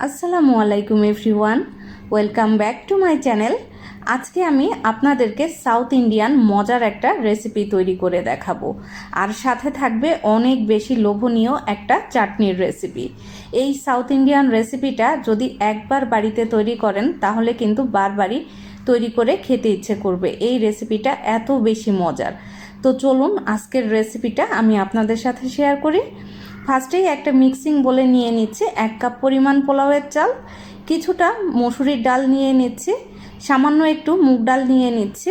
আসসালামু আলাইকুম everyone, welcome back to my channel. আজকে আমি আপনাদেরকে সাউথ ইন্ডিয়ান মজার একটা রেসিপি তৈরি করে দেখাবো, আর সাথে থাকবে অনেক বেশি লোভনীয় একটা চাটনির রেসিপি। এই সাউথ ইন্ডিয়ান রেসিপিটা যদি একবার বাড়িতে তৈরি করেন তাহলে কিন্তু বারবারই তৈরি করে খেতে ইচ্ছে করবে। এই রেসিপিটা এত বেশি মজার। তো চলুন আজকের রেসিপিটা আমি আপনাদের সাথে শেয়ার করি। ফার্স্টেই একটা মিক্সিং বলে নিয়ে নিচ্ছি 1 কাপ পরিমাণ পোলাওয়ের চাল, কিছুটা মসুরির ডাল নিয়ে নিচ্ছি, সামান্য একটু মুগ ডাল নিয়ে নিচ্ছি,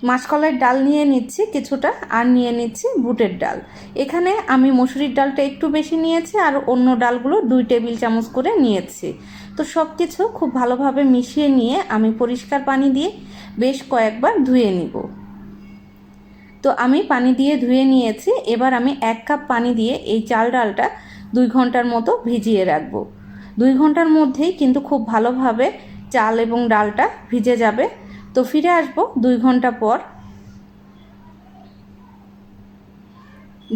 মাসকলাইয়ের ডাল নিয়ে নিচ্ছি কিছুটা, আর নিয়ে নিচ্ছি বুটের ডাল। এখানে আমি মসুরির ডালটা একটু বেশি নিয়েছি আর অন্য ডালগুলো 2 টেবিল চামচ করে নিয়েছি। তো সব কিছু খুব ভালোভাবে মিশিয়ে নিয়ে আমি পরিষ্কার পানি দিয়ে বেশ কয়েকবার ধুয়ে নিব। তো আমি পানি দিয়ে ধুয়ে নিয়েছি। এবার আমি 1 কাপ পানি দিয়ে এই চাল ডালটা 2 ঘন্টার মতো ভিজিয়ে রাখবো। 2 ঘন্টার মধ্যেই কিন্তু খুব ভালোভাবে চাল এবং ডালটা ভিজে যাবে। তো ফিরে আসবো 2 ঘন্টা পর।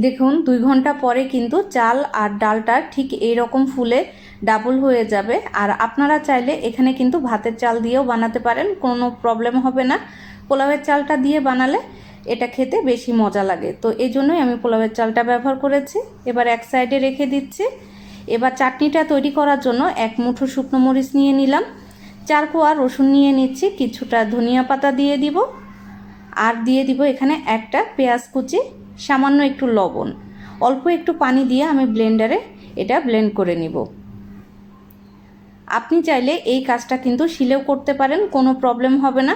দেখুন 2 ঘন্টা পরে কিন্তু চাল আর ডালটা ঠিক এইরকম ফুলে ডাবল হয়ে যাবে। আর আপনারা চাইলে এখানে কিন্তু ভাতের চাল দিয়েও বানাতে পারেন, কোনো প্রবলেম হবে না। পোলাওয়ের চালটা দিয়ে বানালে এটা খেতে বেশি মজা লাগে, তো এই জন্যই আমি পোলাওয়ের চালটা ব্যবহার করেছি। এবার এক সাইডে রেখে দিচ্ছি। এবার চাটনিটা তৈরি করার জন্য 1 মুঠো শুকনো মরিচ নিয়ে নিলাম, 4 কোয়া রসুন নিয়ে নিচ্ছি, কিছুটা ধনিয়া পাতা দিয়ে দিব, আর দিয়ে দিব এখানে একটা পেঁয়াজ কুচি, সামান্য একটু লবণ, অল্প একটু পানি দিয়ে আমি ব্লেন্ডারে এটা ব্লেন্ড করে নিব। আপনি চাইলে এই কাজটা কিন্তু শিলেও করতে পারেন, কোনো প্রবলেম হবে না।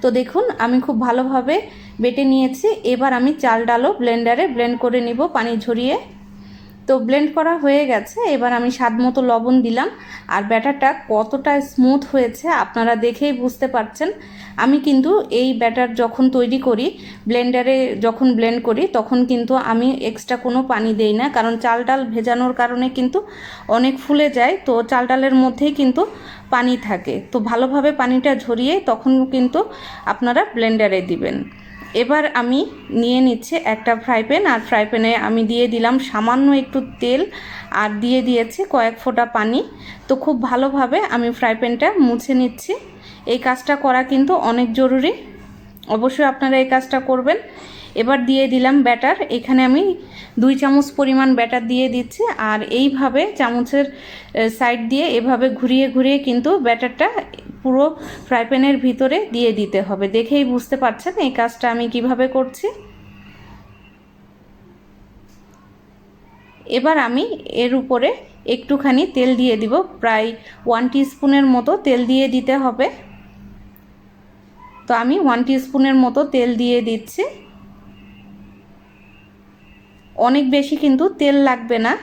তো দেখুন আমি খুব ভালোভাবে বেটে নিয়েছি। এবার আমি চাল ডালও ব্লেন্ডারে ব্লেন্ড করে নিব পানি ঝরিয়ে। তো ব্লেন্ড করা হয়ে গেছে। এবার আমি স্বাদ মতো লবণ দিলাম। আর ব্যাটারটা কতটা স্মুথ হয়েছে আপনারা দেখেই বুঝতে পারছেন। আমি কিন্তু এই ব্যাটার যখন তৈরি করি, ব্লেন্ডারে যখন ব্লেন্ড করি, তখন কিন্তু আমি এক্সট্রা কোনো পানি দেই না, কারণ চাল ডাল ভেজানোর কারণে কিন্তু অনেক ফুলে যায়। তো চাল ডালের মধ্যেই কিন্তু পানি থাকে, তো ভালোভাবে পানিটা ঝরিয়ে তখন কিন্তু আপনারা ব্লেন্ডারে দিবেন। এবার আমি নিয়ে নিচ্ছি একটা ফ্রাই প্যান, আর ফ্রাই প্যানে আমি দিয়ে দিলাম সামান্য একটু তেল, আর দিয়ে দিয়েছি কয়েক ফোঁটা পানি। তো খুব ভালোভাবে আমি ফ্রাই প্যানটা মুছে নিচ্ছি। এই কাজটা করা কিন্তু অনেক জরুরি, অবশ্যই আপনারা এই কাজটা করবেন। এবার দিয়ে দিলাম ব্যাটার। এখানে আমি 2 চামচ পরিমাণ ব্যাটার দিয়ে দিচ্ছি, আর এইভাবে চামচের সাইড দিয়ে এভাবে ঘুরিয়ে ঘুরিয়ে কিন্তু ব্যাটারটা পুরো ফ্রাই প্যানের ভিতরে দিয়ে দিতে হবে। দেখেই বুঝতে পারছেন এই কাজটা আমি কিভাবে করছি। এবার আমি এর উপরে একটুখানি তেল দিয়ে দিব, প্রায় 1 টিস্পুনের মতো তেল দিয়ে দিতে হবে। তো আমি 1 টিস্পুনের মতো তেল দিয়ে দিচ্ছি। অনেক বেশি কিন্তু তেল লাগবে না,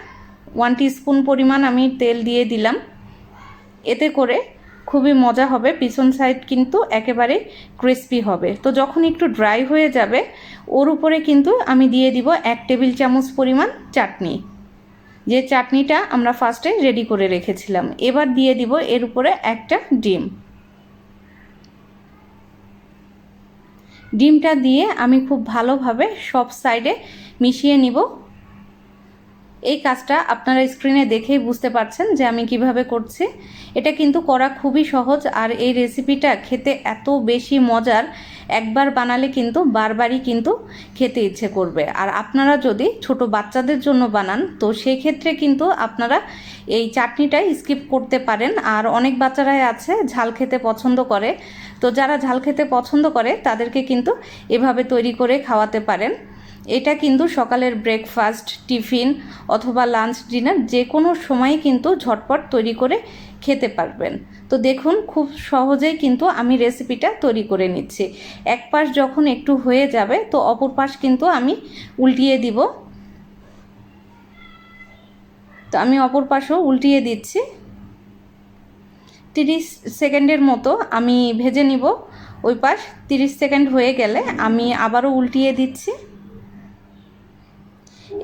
1 টিস্পুন পরিমাণ আমি তেল দিয়ে দিলাম। এতে করে খুবই মজা হবে, পিছন সাইড কিন্তু একেবারে ক্রিস্পি হবে। তো যখন একটু ড্রাই হয়ে যাবে, ওর উপরে কিন্তু আমি দিয়ে দিব 1 টেবিল চামচ পরিমাণ চাটনি, যে চাটনিটা আমরা ফার্স্টে রেডি করে রেখেছিলাম। এবার দিয়ে দিব এর উপরে একটা ডিম। ডিমটা দিয়ে আমি খুব ভালোভাবে সব সাইডে মিশিয়ে নিব। এই কাজটা আপনারা স্ক্রিনে দেখেই বুঝতে পারছেন যে আমি কিভাবে করছি। এটা কিন্তু করা খুবই সহজ, আর এই রেসিপিটা খেতে এত বেশি মজার, একবার বানালে কিন্তু বারবারই কিন্তু খেতে ইচ্ছে করবে। আর আপনারা যদি ছোট বাচ্চাদের জন্য বানান, তো সেই ক্ষেত্রে কিন্তু আপনারা এই চাটনিটাই স্কিপ করতে পারেন। আর অনেক বাচ্চারাই আছে ঝাল খেতে পছন্দ করে, তো যারা ঝাল খেতে পছন্দ করে তাদেরকে কিন্তু এভাবে তৈরি করে খাওয়াতে পারেন। এটা কিন্তু সকালের ব্রেকফাস্ট, টিফিন অথবা লাঞ্চ, ডিনার যে কোনো সময় কিন্তু ঝটপট তৈরি করে খেতে পারবেন। তো দেখুন খুব সহজেই কিন্তু আমি রেসিপিটা তৈরি করে নিচ্ছি। এক পাশ যখন একটু হয়ে যাবে, তো অপর পাশ কিন্তু আমি উল্টিয়ে দিব। তো আমি অপর পাশও উল্টিয়ে দিচ্ছি। 30 সেকেন্ডের মতো আমি ভেজে নিব। ওই পাশ 30 সেকেন্ড হয়ে গেলে আমি আবারও উল্টিয়ে দিচ্ছি।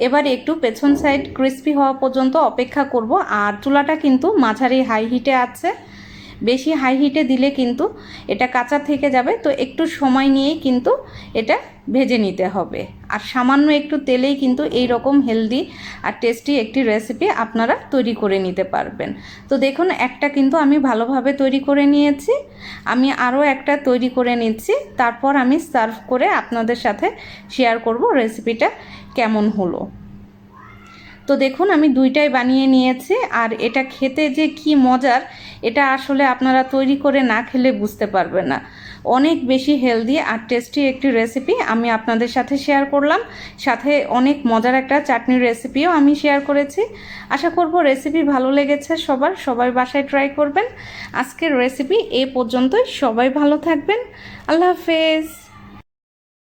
এবার একটু পেছন সাইড ক্রিস্পি হওয়া পর্যন্ত অপেক্ষা করব। আর চুলাটা কিন্তু মাঝারি হাই হিটে আছে। বেশি হাই হিটে দিলে কিন্তু এটা কাঁচা থেকে যাবে। তো একটু সময় নিয়েই কিন্তু এটা ভেজে নিতে হবে। আর সামান্য একটু তেলেই কিন্তু এই রকম হেলদি আর টেস্টি একটি রেসিপি আপনারা তৈরি করে নিতে পারবেন। তো দেখুন একটা কিন্তু আমি ভালোভাবে তৈরি করে নিয়েছি, আমি আরও একটা তৈরি করে নিচ্ছি, তারপর আমি সার্ভ করে আপনাদের সাথে শেয়ার করব রেসিপিটা কেমন হলো। তো দেখুন আমি দুইটাই বানিয়ে নিয়েছি, আর এটা খেতে যে কি মজার এটা আসলে আপনারা তৈরি করে না খেলে বুঝতে পারবেন না। অনেক বেশি হেলদি আর টেস্টি একটি রেসিপি আমি আপনাদের সাথে শেয়ার করলাম, সাথে অনেক মজার একটা চাটনির রেসিপিও আমি শেয়ার করেছি। আশা করব রেসিপি ভালো লেগেছে সবাই বাসায় ট্রাই করবেন। আজকের রেসিপি এ পর্যন্তই, সবাই ভালো থাকবেন, আল্লাহ হাফেজ।